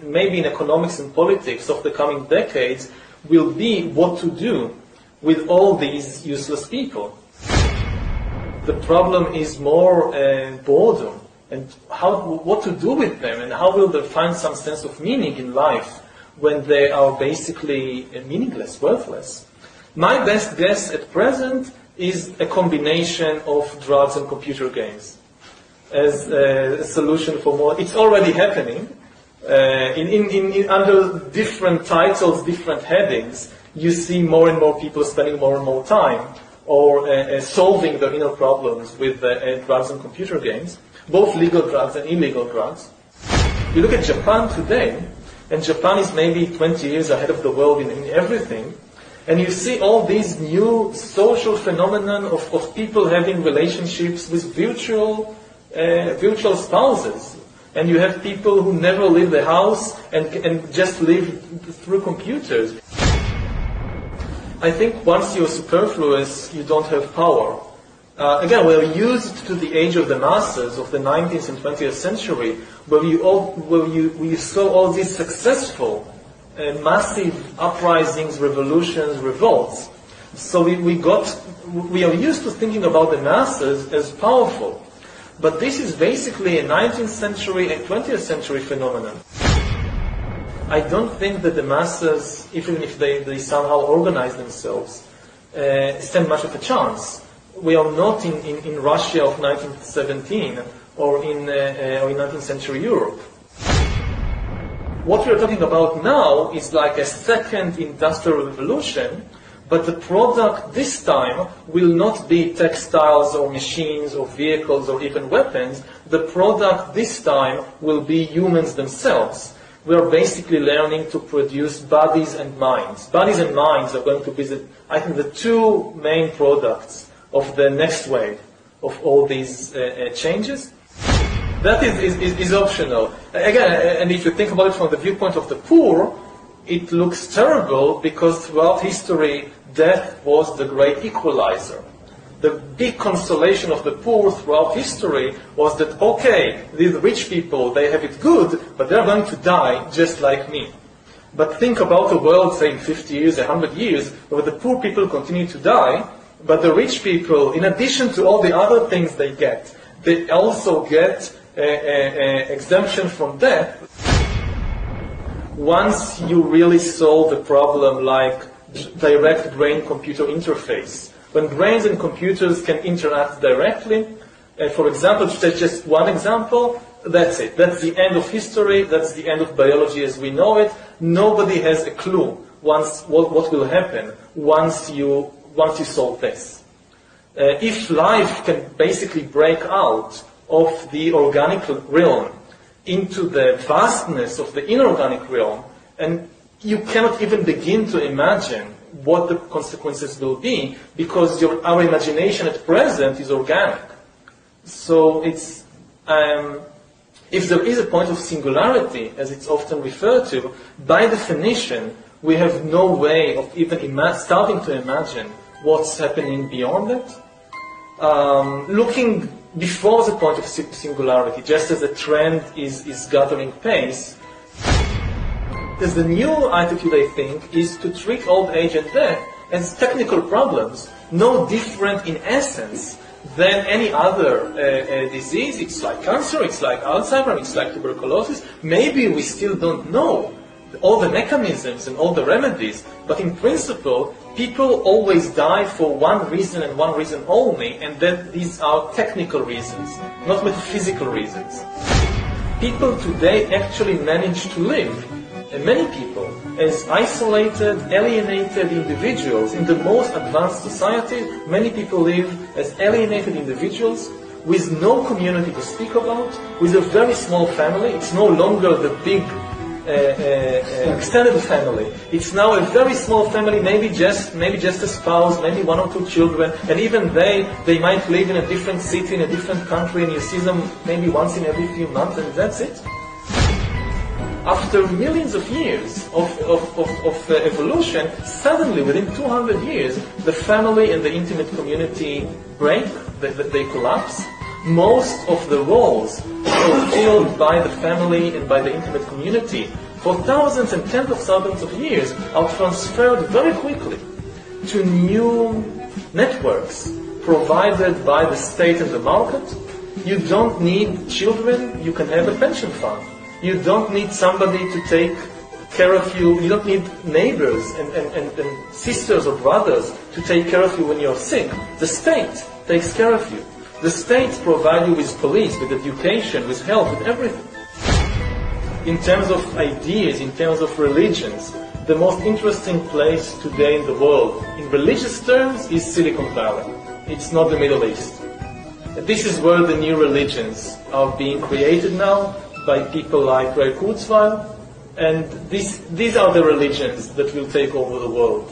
Maybe in economics and politics of the coming decades will be what to do with all these useless people. The problem is more boredom and what to do with them and how will they find some sense of meaning in life when they are basically meaningless, worthless. My best guess at present is a combination of drugs and computer games as a solution for more. It's already happening. Under different titles, different headings, you see more and more people spending more and more time or solving their inner problems with drugs and computer games, both legal drugs and illegal drugs. You look at Japan today, and Japan is maybe 20 years ahead of the world in everything, and you see all these new social phenomenon of people having relationships with virtual spouses. And you have people who never leave the house and just live through computers. I think once you're superfluous, you don't have power. Again, we're used to the age of the masses of the 19th and 20th century, where you saw all these successful, massive uprisings, revolutions, revolts. So we are used to thinking about the masses as powerful. But this is basically a 19th century and 20th century phenomenon. I don't think that the masses, even if they somehow organize themselves, stand much of a chance. We are not in Russia of 1917 or in 19th century Europe. What we are talking about now is like a second industrial revolution, but the product this time will not be textiles or machines or vehicles or even weapons. The product this time will be humans themselves. We are basically learning to produce bodies and minds. Bodies and minds are going to be, I think, the two main products of the next wave of all these changes. That is optional. Again, and if you think about it from the viewpoint of the poor, it looks terrible because throughout history, death was the great equalizer. The big consolation of the poor throughout history was that, okay, these rich people, they have it good, but they're going to die just like me. But think about a world, say, in 50 years, 100 years, where the poor people continue to die, but the rich people, in addition to all the other things they also get exemption from death. Once you really solve the problem like direct brain-computer interface, when brains and computers can interact directly, for example, to take just one example, that's it. That's the end of history. That's the end of biology as we know it. Nobody has a clue what will happen once you solve this. If life can basically break out of the organic realm into the vastness of the inorganic realm, and you cannot even begin to imagine what the consequences will be, because our imagination at present is organic. So it's if there is a point of singularity, as it's often referred to, by definition, we have no way of even starting to imagine what's happening beyond it. Looking before the point of singularity, just as a trend is gathering pace, there's the new attitude, I think, is to treat old age and death as technical problems, no different in essence than any other disease. It's like cancer, it's like Alzheimer's, it's like tuberculosis. Maybe we still don't know all the mechanisms and all the remedies, but in principle, people always die for one reason and one reason only, and that these are technical reasons, not metaphysical reasons. People today actually manage to live, and many people, as isolated, alienated individuals. In the most advanced society, many people live as alienated individuals with no community to speak about, with a very small family. It's no longer the big extended family. It's now a very small family, maybe just a spouse, maybe one or two children, and even they might live in a different city, in a different country, and you see them maybe once in every few months, and that's it. After millions of years of evolution, suddenly within 200 years, the family and the intimate community break, they collapse. Most of the roles fulfilled by the family and by the intimate community for thousands and tens of thousands of years are transferred very quickly to new networks provided by the state and the market. You don't need children, you can have a pension fund. You don't need somebody to take care of you. You don't need neighbors and sisters or brothers to take care of you when you're sick. The state takes care of you. The state provides you with police, with education, with health, with everything. In terms of ideas, in terms of religions, the most interesting place today in the world, in religious terms, is Silicon Valley. It's not the Middle East. This is where the new religions are being created now by people like Ray Kurzweil, and these are the religions that will take over the world.